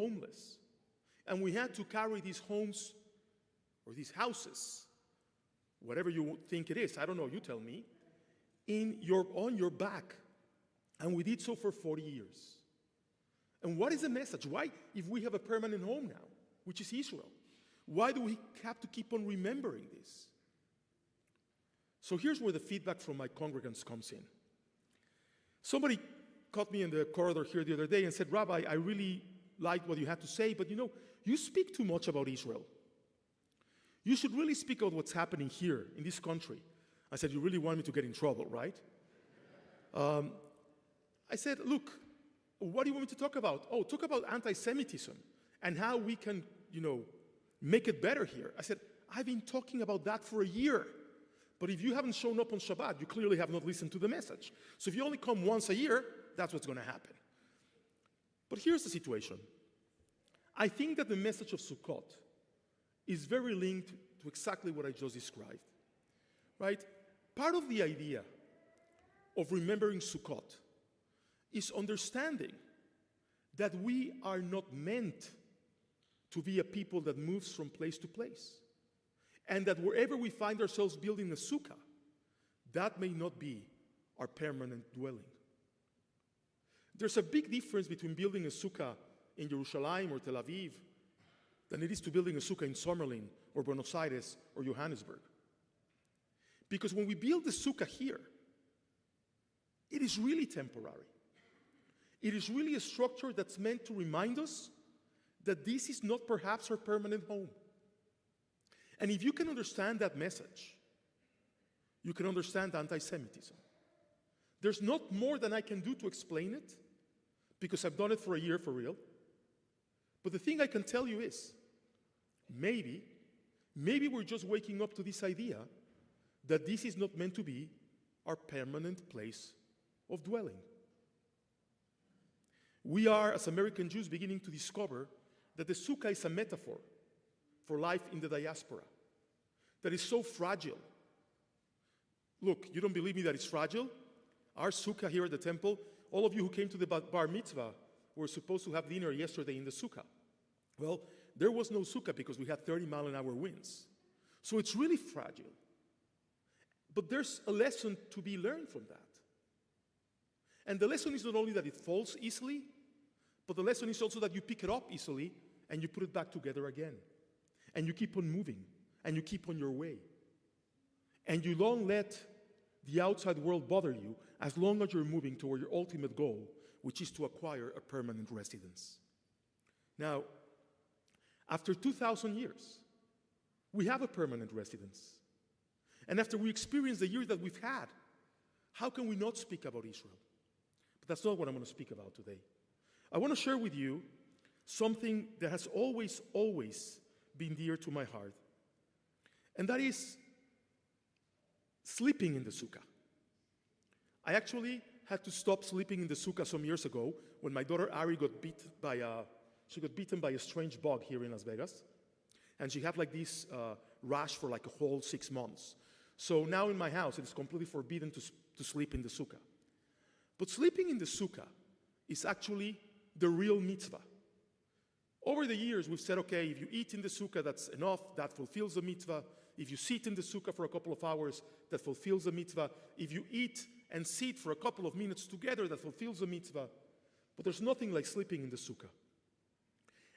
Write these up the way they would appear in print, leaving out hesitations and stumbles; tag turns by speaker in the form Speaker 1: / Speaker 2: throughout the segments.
Speaker 1: homeless. And we had to carry these homes or these houses, whatever you think it is, I don't know, you tell me, on your back. And we did so for 40 years. And what is the message? Why, if we have a permanent home now, which is Israel, why do we have to keep on remembering this? So here's where the feedback from my congregants comes in. Somebody caught me in the corridor here the other day and said, Rabbi, I really liked what you had to say, but you speak too much about Israel. You should really speak about what's happening here in this country. I said, you really want me to get in trouble, right? I said, look, what do you want me to talk about? Oh, talk about anti-Semitism and how we can, make it better here. I said, I've been talking about that for a year. But if you haven't shown up on Shabbat, you clearly have not listened to the message. So if you only come once a year, that's what's going to happen. But here's the situation. I think that the message of Sukkot is very linked to exactly what I just described. Right? Part of the idea of remembering Sukkot is understanding that we are not meant to be a people that moves from place to place. And that wherever we find ourselves building a sukkah, that may not be our permanent dwelling. There's a big difference between building a sukkah in Jerusalem or Tel Aviv than it is to building a sukkah in Summerlin or Buenos Aires or Johannesburg. Because when we build the sukkah here, it is really temporary. It is really a structure that's meant to remind us that this is not perhaps our permanent home. And if you can understand that message, you can understand anti-Semitism. There's not more than I can do to explain it, because I've done it for a year for real. But the thing I can tell you is, maybe we're just waking up to this idea that this is not meant to be our permanent place of dwelling. We are, as American Jews, beginning to discover that the sukkah is a metaphor for life in the diaspora, that is so fragile. Look, you don't believe me that it's fragile? Our sukkah here at the temple, all of you who came to the bar mitzvah were supposed to have dinner yesterday in the sukkah. Well, there was no sukkah because we had 30-mile-an-hour winds. So it's really fragile. But there's a lesson to be learned from that. And the lesson is not only that it falls easily, but the lesson is also that you pick it up easily and you put it back together again. And you keep on moving, and you keep on your way. And you don't let the outside world bother you as long as you're moving toward your ultimate goal, which is to acquire a permanent residence. Now, after 2,000 years, we have a permanent residence. And after we experience the years that we've had, how can we not speak about Israel? But that's not what I'm going to speak about today. I want to share with you something that has always been dear to my heart. And that is sleeping in the sukkah. I actually had to stop sleeping in the sukkah some years ago when my daughter Ari got bitten by a strange bug here in Las Vegas. And she had like this rash for like a whole 6 months. So now in my house, it is completely forbidden to sleep in the sukkah. But sleeping in the sukkah is actually the real mitzvah. Over the years, we've said, okay, if you eat in the sukkah, that's enough, that fulfills the mitzvah. If you sit in the sukkah for a couple of hours, that fulfills the mitzvah. If you eat and sit for a couple of minutes together, that fulfills the mitzvah. But there's nothing like sleeping in the sukkah.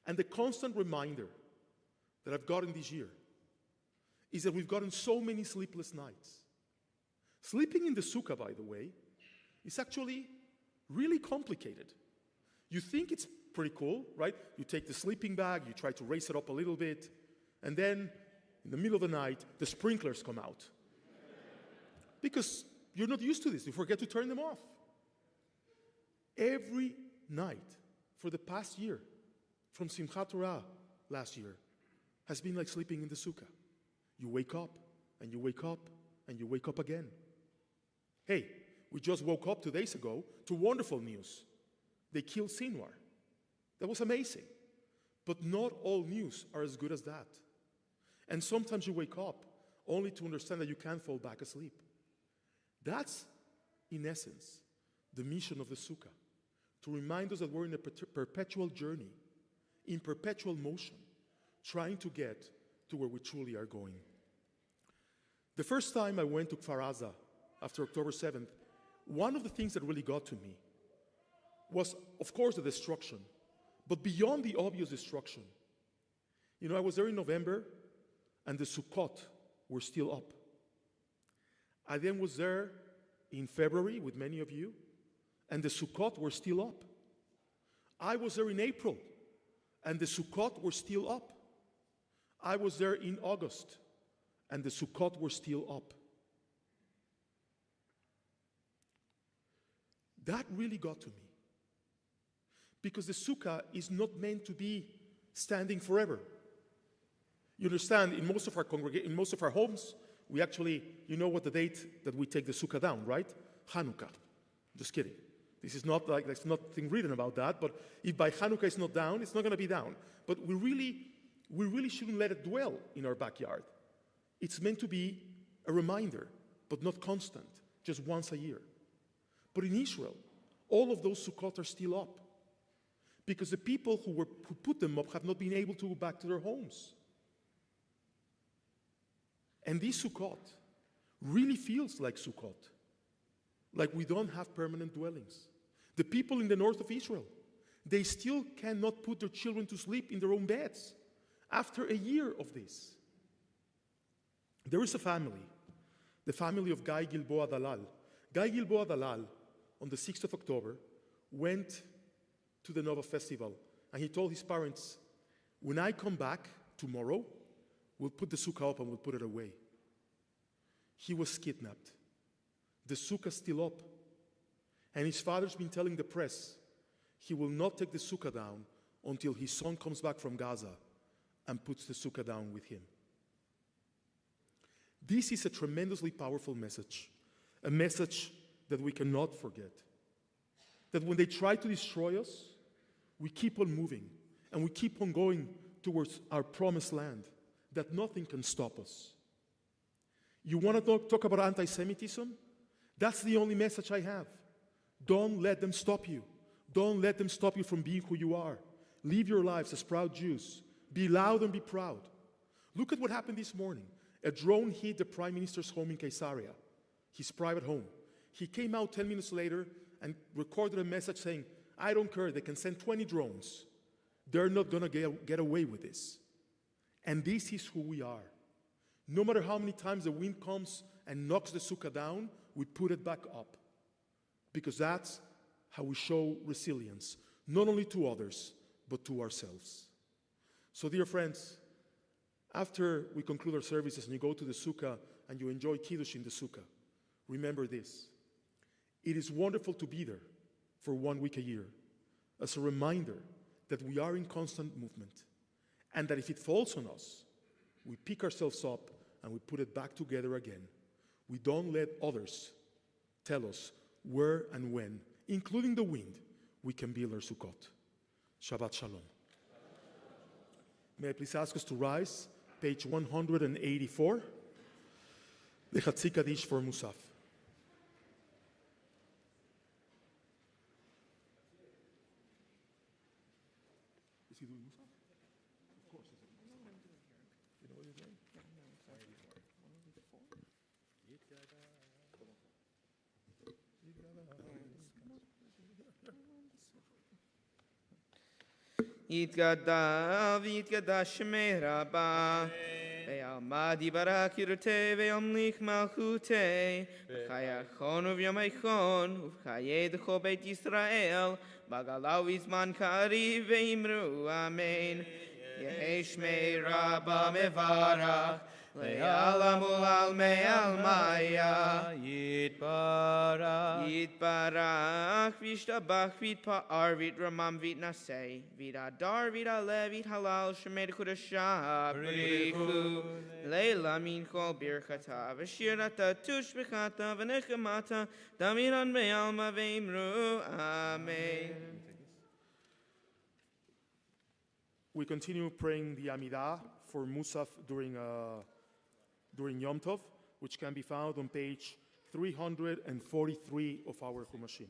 Speaker 1: And the constant reminder that I've gotten this year is that we've gotten so many sleepless nights. Sleeping in the sukkah, by the way, is actually really complicated. You think it's pretty cool, right? You take the sleeping bag, you try to raise it up a little bit, and then in the middle of the night, the sprinklers come out. Because you're not used to this. You forget to turn them off. Every night for the past year, from Simchat Torah last year, has been like sleeping in the sukkah. You wake up, and you wake up, and you wake up again. Hey, we just woke up 2 days ago to wonderful news. They killed Sinwar. That was amazing. But not all news are as good as that. And sometimes you wake up only to understand that you can't fall back asleep. That's, in essence, the mission of the sukkah. To remind us that we're in a perpetual journey in perpetual motion, trying to get to where we truly are going. The first time I went to Kfar Aza after October 7th, one of the things that really got to me was, of course, the destruction, but beyond the obvious destruction. You know, I was there in November, and the Sukkot were still up. I then was there in February with many of you, and the Sukkot were still up. I was there in April, and the Sukkot were still up. I was there in August, and the Sukkot were still up. That really got to me. Because the Sukkah is not meant to be standing forever. You understand, in most of our homes, we actually, you know what the date that we take the Sukkah down, right? Hanukkah. Just kidding. This is not like, there's nothing written about that, but if by Hanukkah it's not down, it's not going to be down. But we really shouldn't let it dwell in our backyard. It's meant to be a reminder, but not constant, just once a year. But in Israel, all of those Sukkot are still up because the people who put them up have not been able to go back to their homes. And this Sukkot really feels like Sukkot, like we don't have permanent dwellings. The people in the north of Israel, they still cannot put their children to sleep in their own beds after a year of this. There is a family, the family of Guy Gilboa Dalal. Guy Gilboa Dalal, on the 6th of October, went to the Nova Festival, and he told his parents, when I come back tomorrow, we'll put the sukkah up and we'll put it away. He was kidnapped. The sukkah's still up. And his father's been telling the press he will not take the sukkah down until his son comes back from Gaza and puts the sukkah down with him. This is a tremendously powerful message, a message that we cannot forget. That when they try to destroy us, we keep on moving and we keep on going towards our promised land, that nothing can stop us. You want to talk about anti-Semitism? That's the only message I have. Don't let them stop you. Don't let them stop you from being who you are. Live your lives as proud Jews. Be loud and be proud. Look at what happened this morning. A drone hit the Prime Minister's home in Caesarea, his private home. He came out 10 minutes later and recorded a message saying, I don't care, they can send 20 drones. They're not going to get away with this. And this is who we are. No matter how many times the wind comes and knocks the sukkah down, we put it back up. Because that's how we show resilience, not only to others, but to ourselves. So dear friends, after we conclude our services and you go to the sukkah and you enjoy Kiddush in the sukkah, remember this. It is wonderful to be there for 1 week a year as a reminder that we are in constant movement and that if it falls on us, we pick ourselves up and we put it back together again. We don't let others tell us where and when, including the wind, we can build our Sukkot. Shabbat Shalom. May I please ask us to rise, page 184, the Chatzi Kaddish for Musaf. Is he doing Musaf? Of course. You know what he's doing?
Speaker 2: יתגדל ויתקדש שמי רבה ועמד יברך ירתה וימליך מלכותי בחייכון וביומייכון ובחיי דכל בית ישראל בגלה ובזמן קריב ואמרו אמן יהי שמי רבה מברך לעולם ולעלמי עלמיה יתברך וישתבח ויתפאר ויתרומם ויתנשא ויתהדר ויתעלה ויתהלל שמי קודשה בריחו לילה מן כל ברכתה ושירתה תושבחתה ונחמתה דמירן בעלמא ואמרו אמן.
Speaker 1: We continue praying the Amidah for Musaf during Yom Tov, which can be found on page 343 of our Chumashim.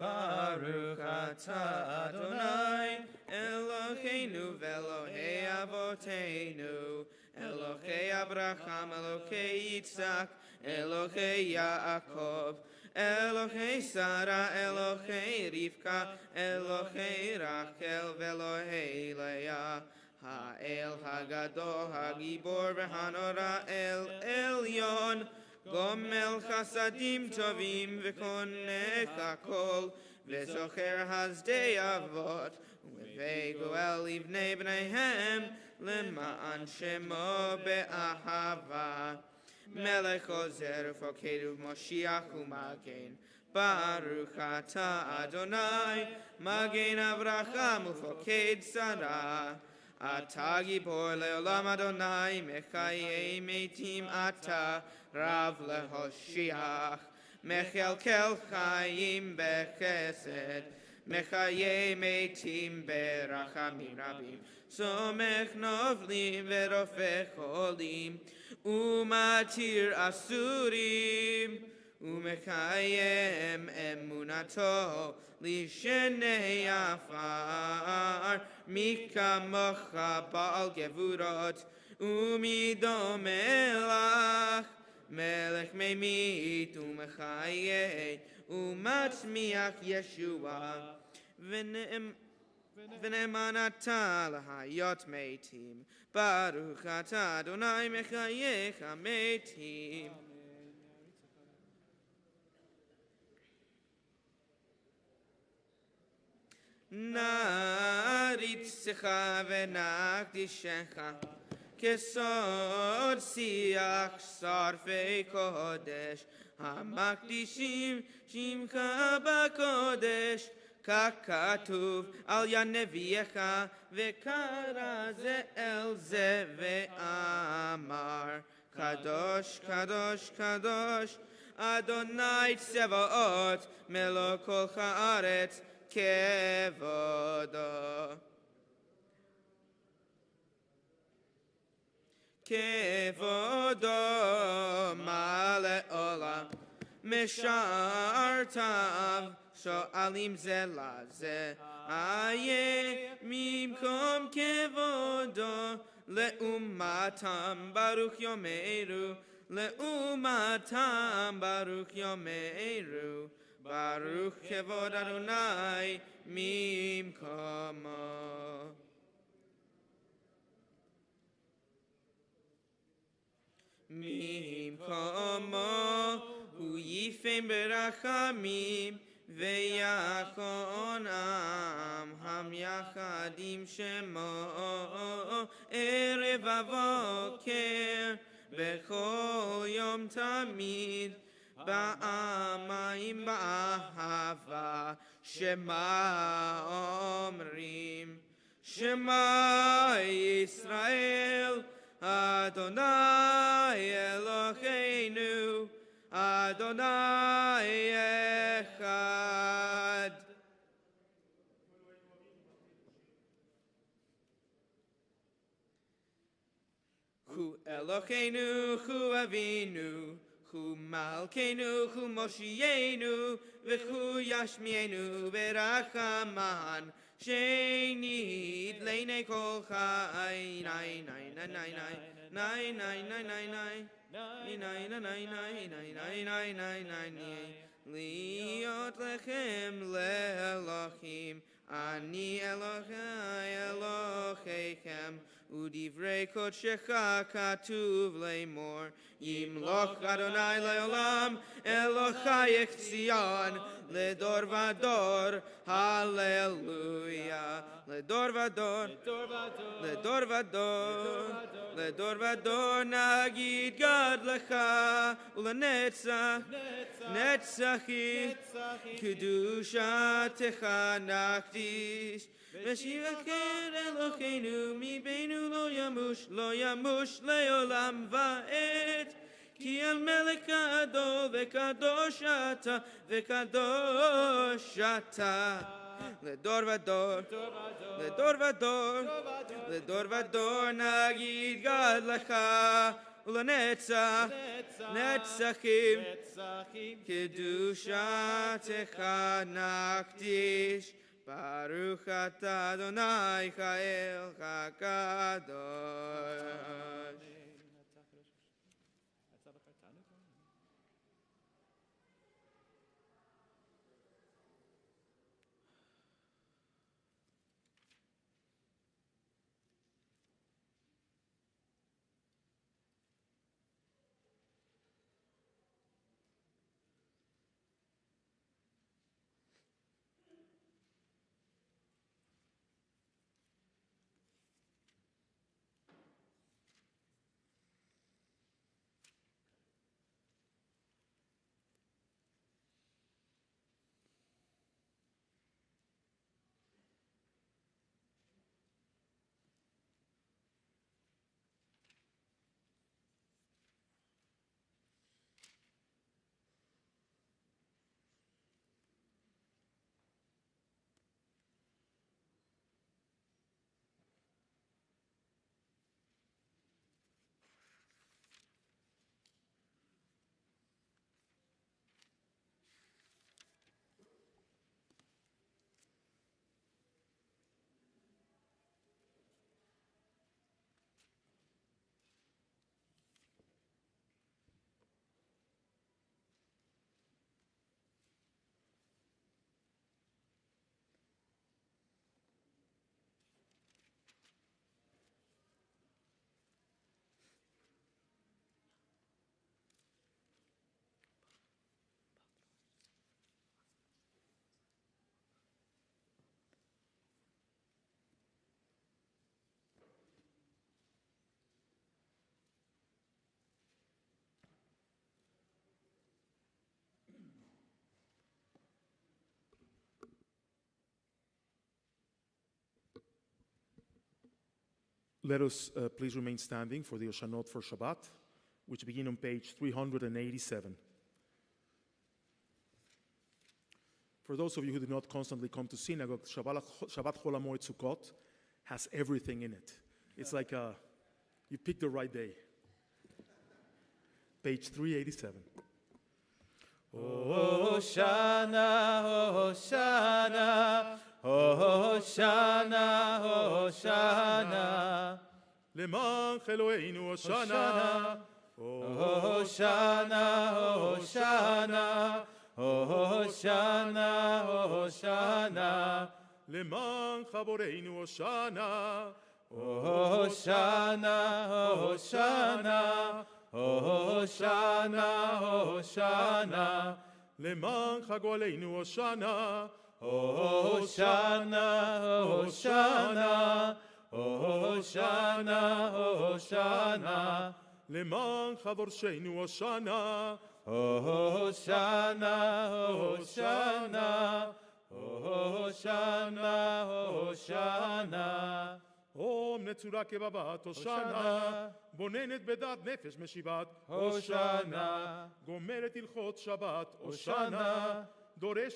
Speaker 2: Baruch atah Adonai, Eloheinu v'Elohei Avoteinu, Elohei Abraham, Elohei Yitzhak, Elohei Yaakov, Elohei Sarah, Elohei Rivka, Elohei Rachel, v'Elohei Leah, Ha'el Hagadol, Hagibor v'Hanora, El Elyon, Gomel Chasadim Tovim, v'Konech HaKol, v'Zocher Hasdei Avot, v'Vei Goel Livnei Bneihem, Lema'an Shemo be'ahava. Melech Ozer Fokedu Moshiach U'Magen. Baruch atah Adonai, Magen Avraham U'Foked Sarah. Atah Gibor Le'olam Adonai, Mechayei Metim Atah, Rav Lehoshiach. Mechelkel Chaim Bechesed, Mechayei Metim Berachamim Rabim. Somech Novlim Verofech Cholim, Umatir Asurim, Umechayem Emunato, Lishenei Afar, Mika Mocha Baal Gevurot, Umidomelach, Melech Memit, Umechayei, Umatzmiach Yeshua, V'ne'emanata l'hayot meitim, Baruch atah Adonai mechayech hametim. Naritzecha v'nakdishecha, kesod siach sarfei kodesh, hamakdishim shimcha b'kodesh, Kakatuv al Yaneviecha v'kara ze el ze ve'amar Kadosh, Kadosh, Kadosh Adonai Tsevaot Melok kol haaretz kevodo Kevodo male olam Meshartav Sho'alim ze laze Aye mimkom kevodo Le'umatam Baruch Yomeru Le'umatam Baruch Yomeru Baruch kevod Adonai mimkomo Mimkomo Hu yifem berachamim V'yachon am ham yachadim shemo erev avoker bechol yom tamid ba'amayim ba'ahava shema omrim Shema Yisrael Adonai Eloheinu Adonai Echad. Hu Eloheinu, Hu Avinu, Hu Malkeinu, Hu Moshienu, V'Hu Yashmienu, V'Rachaman, Shenid Leinei Kol Chai, Nai, Nai, Nai, Nai, Nai, Nai, Nai, Nai, Nai, Nai. Liot lechem le'elohim Ani Elohai Elohechem Udivrei kodshecha katuv le'mor Yimloch Adonai le'olam Elohai Zion Ledor vador Hallelujah Ledor vador Ledor vador Ledor vador Nagid Gad lecha Ulenetzach Netzachit Kedushatecha Nachdish V'shivachir Eloheinu Mibeinu lo yamush le'olam va'et Ki el melech gadol v'kadosh ata Ledor vador Ledor vador Ledor vador Nagid Gad lecha Ulenetzach Netzachim, Kedushatecha Nakdish, Baruch Atah Adonai Chayel HaKadosh.
Speaker 1: Let us please remain standing for the Oshanot for Shabbat, which begin on page 387. For those of you who do not constantly come to synagogue, Shabbat Chol HaMoed Sukkot has everything in it. It's like you picked the right day. Page 387.
Speaker 3: Hoshana, Hoshana, Hoshana, Hoshana.
Speaker 1: Le'mach Eloheinu Hoshana.
Speaker 3: Hoshana, Hoshana, Hoshana, Hoshana.
Speaker 1: Le'mach Haboreinu Hoshana.
Speaker 3: Hoshana, Hoshana, Hoshana, Hoshana.
Speaker 1: Le'mach Hagoleinu Hoshana.
Speaker 3: Hoshana, Hoshana, Hoshana, Hoshana.
Speaker 1: Le'mach Havorshenu Hoshana.
Speaker 3: Hoshana, Hoshana, Hoshana, Hoshana.
Speaker 1: Om Netzura Kebabat Hoshana. Bonenet Bedat Nefesh Meshivat
Speaker 3: Hoshana.
Speaker 1: Gomeret Ilchot Shabbat Hoshana. Doresh